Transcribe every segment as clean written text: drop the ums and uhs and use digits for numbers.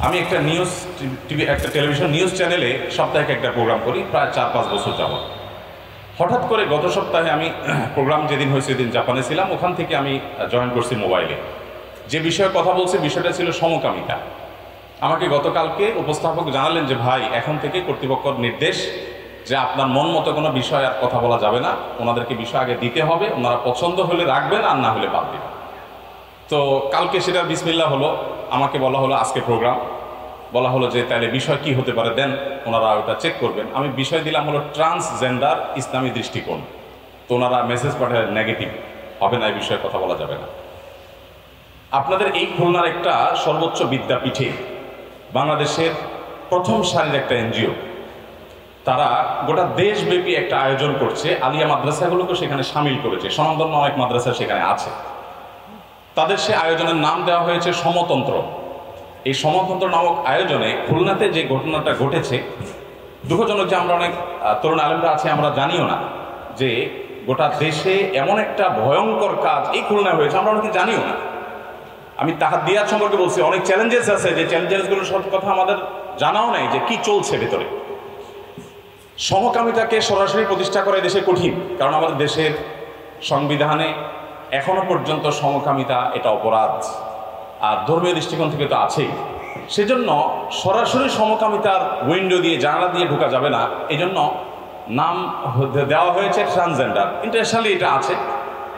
আমি একটা news TV একটা টেলিভিশন নিউজ চ্যানেলে সপ্তাহে একটা প্রোগ্রাম করি প্রায় 4-5 বছর যাবত। হঠাৎ করে গত সপ্তাহে আমি প্রোগ্রাম যেদিন হয়েছে সেদিন জাপানে ছিলাম, ওখান থেকে আমি জয়েন করছি মোবাইলে। যে বিষয়ে কথা বলছি বিষয়টা ছিল সমকামিতা। আমাকে গতকালকে উপস্থাপক জানালেন যে ভাই, এখন থেকে কর্তৃপক্ষের নির্দেশ যে আপনার মন মতো কোনো বিষয় আর কথা বলা যাবে না, ওনাদেরকে বিষয় আগে দিতে হবে, ওনারা পছন্দ হলে রাখবেন আর না হলে বাদ দেবেন। তো কালকে সেটা বিসমিল্লাহ হলো, আমাকে বলা হলো আজকে প্রোগ্রাম, বলা হলো যে তাহলে বিষয় কি হতে পারে দেন, ওনারা ওটা চেক করবেন। আমি বিষয় দিলাম হলো ট্রান্সজেন্ডার ইসলামী দৃষ্টিকোণ। তো ওনারা মেসেজ পাঠায় নেগেটিভ, হবে না, এই বিষয়ে কথা বলা যাবে না। আপনাদের এই খুলনার একটা সর্বোচ্চ বিদ্যাপীঠে বাংলাদেশের প্রথম সারির একটা এনজিও, তারা গোটা দেশব্যাপী একটা আয়োজন করছে, আলিয়া মাদ্রাসাগুলোকে সেখানে সামিল করেছে, স্বনামধন্য অনেক মাদ্রাসা সেখানে আছে। তাদের সে আয়োজনের নাম দেওয়া হয়েছে সমতন্ত্র। এই সমতন্ত্র নামক আয়োজনে খুলনাতে যে ঘটনাটা ঘটেছে, দুঃখজনক যে আমরা অনেক তরুণ আলেমরা আছে আমরা জানিও না যে গোটা দেশে এমন একটা ভয়ঙ্কর কাজ এই খুলনায় হয়েছে, আমরা অনেকে জানিও না। আমি তাহাদিয়াত সম্পর্কে বলছি, অনেক চ্যালেঞ্জেস আছে, যে চ্যালেঞ্জেসগুলোর সব কথা আমাদের জানাও নাই যে কি চলছে ভেতরে। সমকামিতাকে সরাসরি প্রতিষ্ঠা করা দেশে কঠিন, কারণ আমাদের দেশের সংবিধানে এখনো পর্যন্ত সমকামিতা এটা অপরাধ, আর ধর্মীয় দৃষ্টিকোণ থেকে তো আছেই। সেজন্য সরাসরি সমকামিতার উইন্ডো দিয়ে, জানালা দিয়ে ঢোকা যাবে না। এই জন্য নাম দেওয়া হয়েছে ট্রান্সজেন্ডার। ইন্টারন্যাশনালি এটা আছে।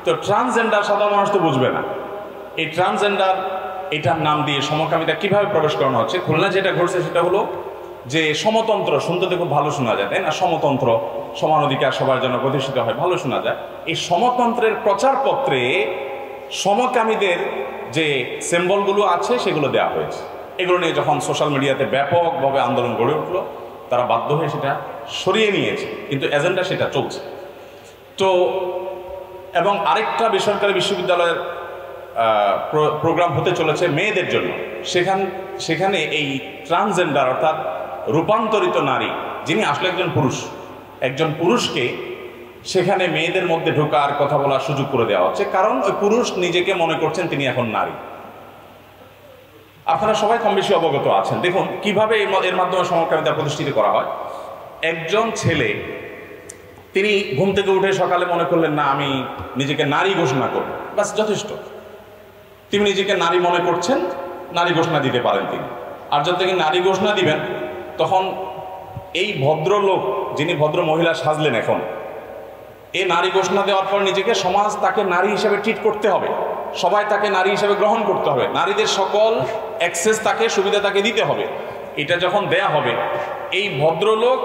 তো ট্রান্সজেন্ডার সাধারণ মানুষ তো বুঝবে না। এই ট্রান্সজেন্ডার এটার নাম দিয়ে সমকামিতা কিভাবে প্রবেশ করানো হচ্ছে। খুলনা যেটা ঘটছে সেটা হলো যে সমতন্ত্র, শুনতে তো খুব ভালো শোনা যায়, তাই না? সমতন্ত্র, সমান অধিকার সবার জন্য প্রতিষ্ঠিত হয়, ভালো শোনা যায়। এই সমতন্ত্রের প্রচারপত্রে সমকামীদের যে সিম্বলগুলো আছে সেগুলো দেওয়া হয়েছে। এগুলো নিয়ে যখন সোশ্যাল মিডিয়াতে ব্যাপকভাবে আন্দোলন গড়ে উঠলো, তারা বাধ্য হয়ে সেটা সরিয়ে নিয়েছে, কিন্তু এজেন্ডা সেটা চলছে। তো এবং আরেকটা বেসরকারি বিশ্ববিদ্যালয়ের প্রোগ্রাম হতে চলেছে মেয়েদের জন্য। সেখানে এই ট্রান্সজেন্ডার অর্থাৎ রূপান্তরিত নারী, যিনি আসলে একজন পুরুষকে সেখানে মেয়েদের মধ্যে ঢোকার কথা বলার সুযোগ করে দেওয়া হচ্ছে, কারণ ওই পুরুষ নিজেকে মনে করছেন তিনি এখন নারী। আপনারা সবাই কম বেশি অবগত আছেন। দেখুন কিভাবে এর মাধ্যমে সমকামিতা প্রতিষ্ঠিত করা হয়। একজন ছেলে, তিনি ঘুম থেকে উঠে সকালে মনে করলেন না আমি নিজেকে নারী ঘোষণা করব, বাস যথেষ্ট। তিনি নিজেকে নারী মনে করছেন, নারী ঘোষণা দিতে পারেন তিনি। আর যখন তিনি নারী ঘোষণা দিবেন, তখন এই ভদ্রলোক, যিনি ভদ্র মহিলা সাজলেন, এখন এই নারী ঘোষণা দেওয়ার পর নিজেকে সমাজ তাকে নারী হিসেবে ট্রিট করতে হবে, সবাই তাকে নারী হিসেবে গ্রহণ করতে হবে, নারীদের সকল অ্যাক্সেস তাকে, সুবিধা তাকে দিতে হবে। এটা যখন দেয়া হবে, এই ভদ্রলোক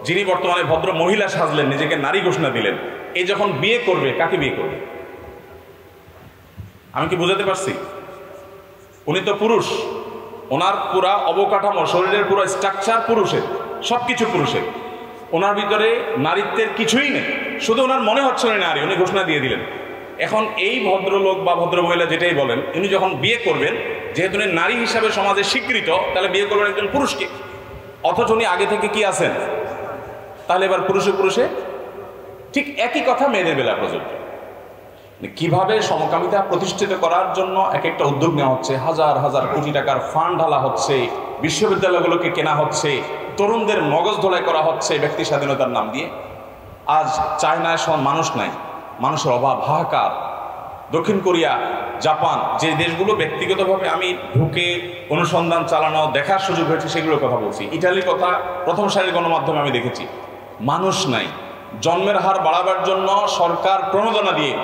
যিনি বর্তমানে ভদ্র মহিলা সাজলেন, নিজেকে নারী ঘোষণা দিলেন, এই যখন বিয়ে করবে, কাকে বিয়ে করবে? আমি কি বুঝাতে পারছি? উনি তো পুরুষ, ওনার পুরা অবকাঠামো, শরীরের পুরো স্ট্রাকচার পুরুষের, সব কিছু পুরুষের, ওনার ভিতরে নারীত্বের কিছুই নেই, শুধু ওনার মনে হচ্ছে উনি নারী, উনি ঘোষণা দিয়ে দিলেন। এখন এই ভদ্রলোক বা ভদ্রমহিলা যেটাই বলেন, উনি যখন বিয়ে করবেন, যেহেতু উনি নারী হিসাবে সমাজে স্বীকৃত, তাহলে বিয়ে করবেন একজন পুরুষকে, অথচ উনি আগে থেকে কি আছেন? তাহলে এবার পুরুষে ঠিক একই কথা মেয়েদের বেলা প্রযোজ্য। কিভাবে সমকামিতা প্রতিষ্ঠিত করার জন্য এক একটা উদ্যোগ নেওয়া হচ্ছে, হাজার হাজার কোটি টাকার ফান্ড ঢালা হচ্ছে, বিশ্ববিদ্যালয়গুলোকে কেনা হচ্ছে, তরুণদের মগজ ধোলাই করা হচ্ছে ব্যক্তি স্বাধীনতার নাম দিয়ে। আজ চায়নায় মানুষ নাই, মানুষের অভাব, হাহাকার। দক্ষিণ কোরিয়া, জাপান, যে দেশগুলো ব্যক্তিগতভাবে আমি ঢুকে অনুসন্ধান চালানো, দেখার সুযোগ হয়েছে, সেগুলোর কথা বলছি। ইটালির কথা প্রথম সারির গণমাধ্যমে আমি দেখেছি। মানুষ নাই, জন্মের হার বাড়াবার জন্য সরকার প্রণোদনা দিয়ে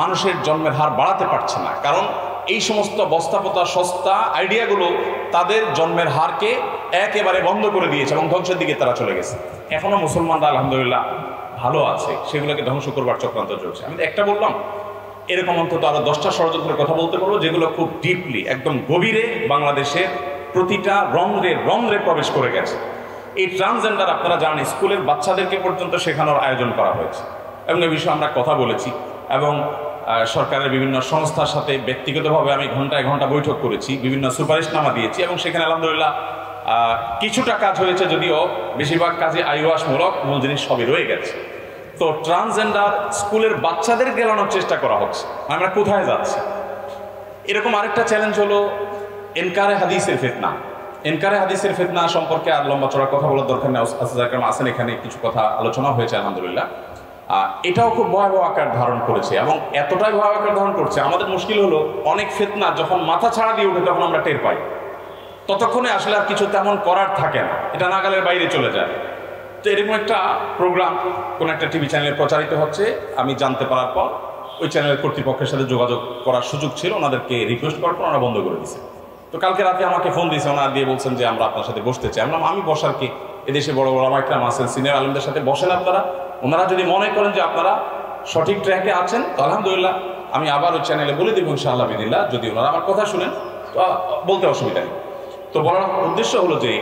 মানুষের জন্মের হার বাড়াতে পারছে না, কারণ এই সমস্ত বস্তাপতা সস্তা আইডিয়াগুলো তাদের জন্মের হারকে একেবারে বন্ধ করে দিয়েছে এবং ধ্বংসের দিকে তারা চলে গেছে। এখনো মুসলমানরা আলহামদুলিল্লাহ ভালো আছে, সেগুলোকে ধ্বংস করবার চক্রান্ত চলছে। আমি একটা বললাম, এরকম অন্তত আরো 10টা ষড়যন্ত্রের কথা বলতে পারবো, যেগুলো খুব ডিপলি, একদম গভীরে বাংলাদেশের প্রতিটা রন্ধ্রে প্রবেশ করে গেছে। এই ট্রান্সজেন্ডার আপনারা জানেন, স্কুলের বাচ্চাদেরকে পর্যন্ত শেখানোর আয়োজন করা হয়েছে, এবং এ বিষয়ে আমরা কথা বলেছি, এবং সরকারের বিভিন্ন সংস্থার সাথে ব্যক্তিগতভাবে আমি ঘন্টায় ঘন্টা বৈঠক করেছি, বিভিন্ন সুপারিশনামা দিয়েছি, এবং সেখানে আলহামদুলিল্লাহ কিছুটা কাজ হয়েছে, যদিও বেশিরভাগ কাজে আইওয়াসমূলক, মূল জিনিস সবই রয়ে গেছে। তো ট্রান্সজেন্ডার স্কুলের বাচ্চাদের গেলানোর চেষ্টা করা হচ্ছে, আমরা কোথায় যাচ্ছি? এরকম আরেকটা চ্যালেঞ্জ হলো এনকারে হাদিসের ফিতনা। ইনকারে হাদিসের ফিতনা সম্পর্কে আর লম্বা চড়া কথা বলার দরকার নেই, আসেন এখানে কিছু কথা আলোচনা হয়েছে আলহামদুলিল্লাহ। এটাও খুব ভয়াবহ আকার ধারণ করেছে এবং এতটাই ভয়াবহ আকার ধারণ করছে, আমাদের মুশকিল হলো অনেক ফিতনা যখন মাথা ছাড়া দিয়ে ওঠে তখন আমরা টের পাই, ততক্ষণে আসলে আর কিছু তেমন করার থাকে না, এটা নাগালের বাইরে চলে যায়। তো এরকম একটা প্রোগ্রাম কোনো একটা টিভি চ্যানেলে প্রচারিত হচ্ছে, আমি জানতে পারার পর ওই চ্যানেলের কর্তৃপক্ষের সাথে যোগাযোগ করার সুযোগ ছিল, ওনাদেরকে রিকোয়েস্ট করার পর ওনারা বন্ধ করে দিয়েছে। তো কালকে রাতে আমাকে ফোন দিয়েছে, ওনারা দিয়ে বলছেন যে আমরা আপনার সাথে বসতে চাই। আমি বসার কি, এদেশে বড় বড় মাইকরাম আছেন, সিনিয়র আলমদের সাথে বসেন আপনারা, ওনারা যদি মনে করেন যে আপনারা সঠিক ট্র্যাকে আছেন তো আলহামদুলিল্লাহ আমি আবার ওই চ্যানেলে বলে দেবো ইনশাআল্লাহ বিদিল্লাহ, যদি ওনারা আমার কথা শুনেন তো বলতে অসুবিধা নেই। তো বলার উদ্দেশ্য হলো যে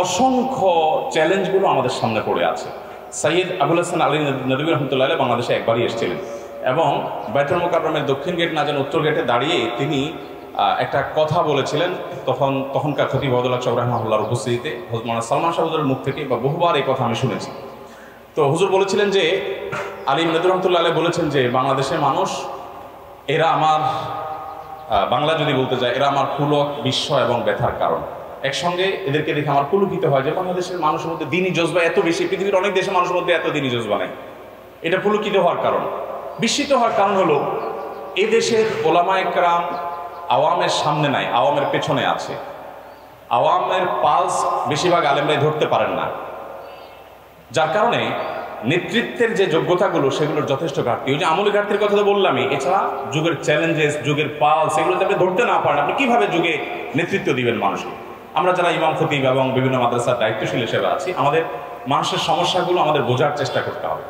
অসংখ্য চ্যালেঞ্জগুলো আমাদের সামনে পড়ে আছে। সৈয়দ আবুল হাসান আলী নদভী রহমতুল্লাহ বাংলাদেশে একবারই এসেছিলেন এবং বাইতুল মুকাররমের দক্ষিণ গেট না যেন উত্তর গেটে দাঁড়িয়ে তিনি একটা কথা বলেছিলেন। তখনকার খতিব আব্দুল্লাহ সাহেব রাহমাহুল্লাহর উপস্থিতিতে হযরত মাওলানা সালমান শাহ হুজুরের মুখ থেকে বা বহুবার এই কথা আমি শুনেছি। তো হুজুর বলেছিলেন যে আলী নদভী রহমতুল্লাহ বলেছেন যে বাংলাদেশের মানুষ এরা আমার বাংলা যদি বলতে যায় এরা আমার পুলক বিস্ময় এবং ব্যথার কারণ। একসঙ্গে এদেরকে দেখে আমার পুলকিত হয় যে বাংলাদেশের মানুষের মধ্যে দ্বীনি জজবা এত বেশি, পৃথিবীর অনেক দেশের মানুষের মধ্যে এত দ্বীনি জজবা নেই। এটা পুলকিত হওয়ার কারণ, বিস্মিত হওয়ার কারণ হলো এদেশের ওলামায়ে কেরাম আওয়ামের সামনে নাই, আওয়ামের পেছনে আছে। আওয়ামের পালস বেশিরভাগ আলেমরাই ধরতে পারেন না, যার কারণে নেতৃত্বের যে যোগ্যতাগুলো সেগুলোর যথেষ্ট ঘাটতি। ওই যে আমলের ঘাটতির কথা তো বললামই, এছাড়া যুগের চ্যালেঞ্জেস, যুগের পালস এগুলো যদি আপনি ধরতে না পারেন আপনি কীভাবে যুগে নেতৃত্ব দিবেন মানুষকে। আমরা যারা ইমাম খতিব এবং বিভিন্ন মাদ্রাসার দায়িত্বশীল হিসেবে আছি আমাদের মানুষের সমস্যাগুলো আমাদের বোঝার চেষ্টা করতে হবে।